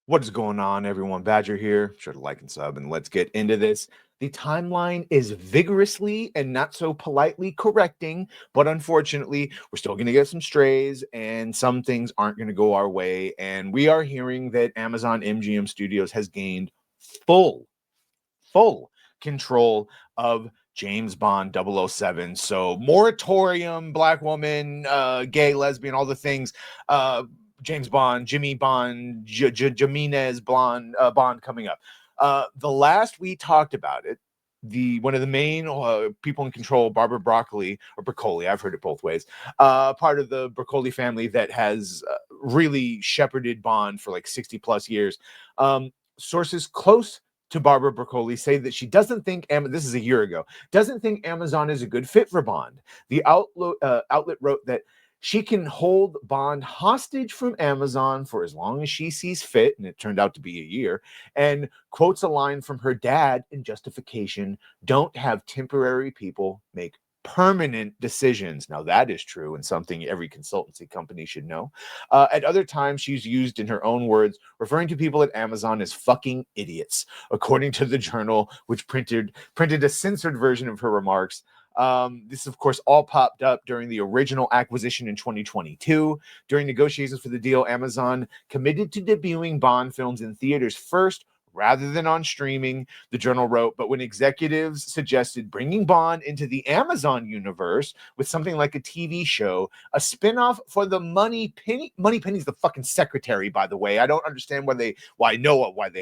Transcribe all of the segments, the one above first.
What is going on, everyone? Badger here. Sure to like and sub, and let's get into this. The timeline is vigorously and not so politely correcting, but unfortunately, we're still going to get some strays, and some things aren't going to go our way. And we are hearing that Amazon MGM Studios has gained full, full control of James Bond 007. So, moratorium, black woman, gay, lesbian, all the things. James Bond, Jimmy Bond, Jimenez Bond coming up. The last we talked about it, the one of the main people in control, Barbara Broccoli or Broccoli, I've heard it both ways, part of the Broccoli family that has really shepherded Bond for like 60 plus years. Sources close to Barbara Broccoli say that she doesn't think this is a year ago, doesn't think Amazon is a good fit for Bond. The outlet wrote that she can hold Bond hostage from Amazon for as long as she sees fit, and it turned out to be a year, and quotes a line from her dad in justification: don't have temporary people make permanent decisions. Now, that is true and something every consultancy company should know. At other times, she's used, in her own words, referring to people at Amazon as fucking idiots, according to the Journal, which printed a censored version of her remarks. This, of course, all popped up during the original acquisition in 2022. During negotiations for the deal, Amazon committed to debuting Bond films in theaters first, rather than on streaming, the Journal wrote. But when executives suggested bringing Bond into the Amazon universe with something like a TV show, a spinoff for the Money Penny's the fucking secretary, by the way. I don't understand why they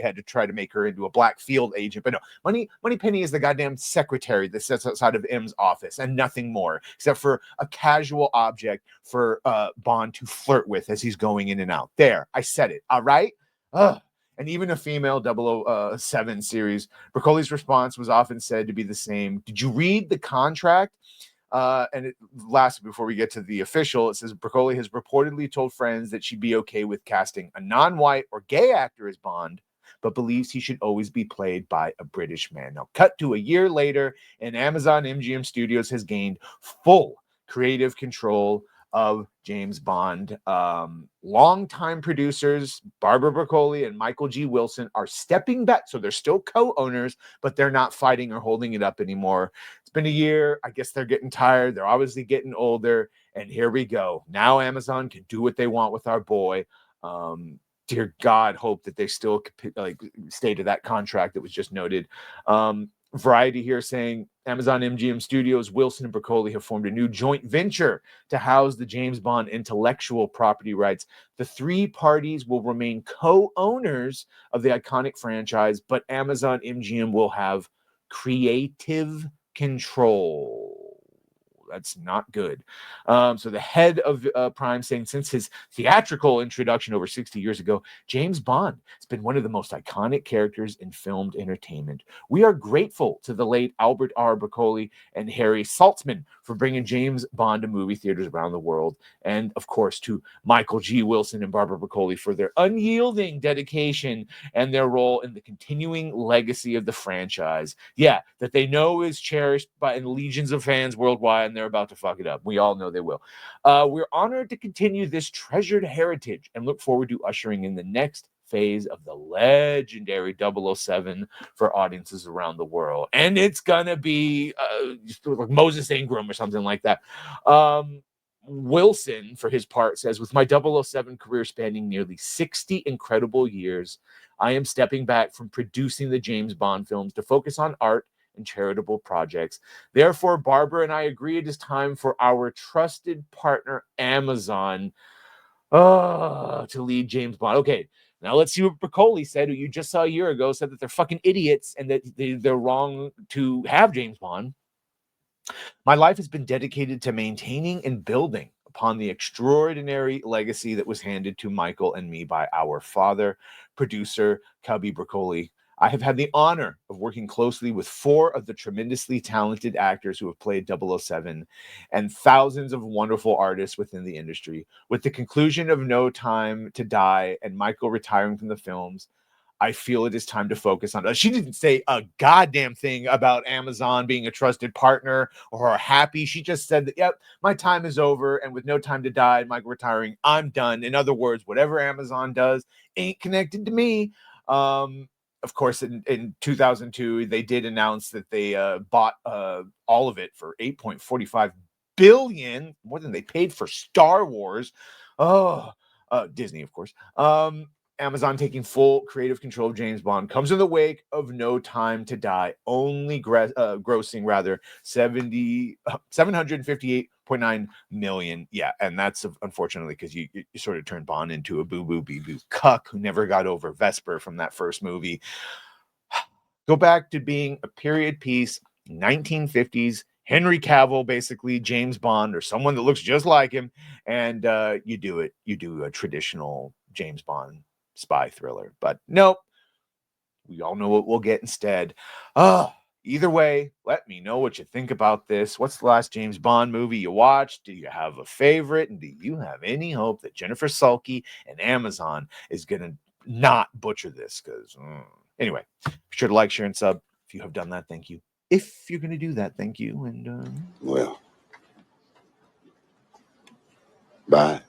had to try to make her into a black field agent, but no, Money Penny is the goddamn secretary that sits outside of M's office and nothing more, except for a casual object for Bond to flirt with as he's going in and out. There, I said it. All right. Ugh. And even a female 007 series. Broccoli's response was often said to be the same. Did you read the contract? And last, before we get to the official, it says Broccoli has reportedly told friends that she'd be okay with casting a non-white or gay actor as Bond, but believes he should always be played by a British man. Now, cut to a year later, and Amazon MGM Studios has gained full creative control of James Bond. Longtime producers Barbara Broccoli and Michael G. Wilson are stepping back. So they're still co-owners, but they're not fighting or holding it up anymore. It's been a year. I guess they're getting tired. They're obviously getting older. And here we go. Now Amazon can do what they want with our boy. Dear God, hope that they still stay to that contract that was just noted. Variety here saying Amazon MGM Studios, Wilson and Broccoli have formed a new joint venture to house the James Bond intellectual property rights. The three parties will remain co-owners of the iconic franchise, but Amazon MGM will have creative control. That's not good. So the head of Prime saying, since his theatrical introduction over 60 years ago, James Bond has been one of the most iconic characters in filmed entertainment. We are grateful to the late Albert R. Broccoli and Harry Saltzman for bringing James Bond to movie theaters around the world. And, of course, to Michael G. Wilson and Barbara Broccoli for their unyielding dedication and their role in the continuing legacy of the franchise. Yeah, that they know is cherished by legions of fans worldwide, and they're about to fuck it up. We all know they will. We're honored to continue this treasured heritage and look forward to ushering in the next phase of the legendary 007 for audiences around the world. And it's gonna be like Moses Ingram or something like that. Wilson, for his part, says, with my 007 career spanning nearly 60 incredible years, I am stepping back from producing the James Bond films to focus on art and charitable projects. Therefore, Barbara and I agree it is time for our trusted partner, Amazon, to lead James Bond. Okay, now let's see what Broccoli said, who you just saw a year ago, said that they're fucking idiots and that they're wrong to have James Bond. My life has been dedicated to maintaining and building upon the extraordinary legacy that was handed to Michael and me by our father, producer Cubby Broccoli. I have had the honor of working closely with four of the tremendously talented actors who have played 007 and thousands of wonderful artists within the industry. With the conclusion of No Time to Die and Michael retiring from the films, I feel it is time to focus on. She didn't say a goddamn thing about Amazon being a trusted partner or happy. She just said that, yep, my time is over, and with no time to die, Mike retiring, I'm done. In other words, whatever Amazon does ain't connected to me. Of course, in 2002, they did announce that they bought all of it for $8.45 billion, more than they paid for Star Wars. Oh, Disney, of course. Amazon taking full creative control of James Bond comes in the wake of No Time to Die, only grossing rather 758.9 million. Yeah, and that's unfortunately because you sort of turned Bond into a boo cuck who never got over Vesper from that first movie. Go back to being a period piece, 1950s. Henry Cavill, basically James Bond or someone that looks just like him, and you do it. You do a traditional James Bond spy thriller, but nope. We all know what we'll get instead. Either way, let me know what you think about this. What's the last James Bond movie you watched? Do you have a favorite? And do you have any hope that Jennifer Sulky and Amazon is going to not butcher this? Because anyway, be sure to like, share, and sub. If you have done that, thank you. If you're going to do that, thank you. And well, bye.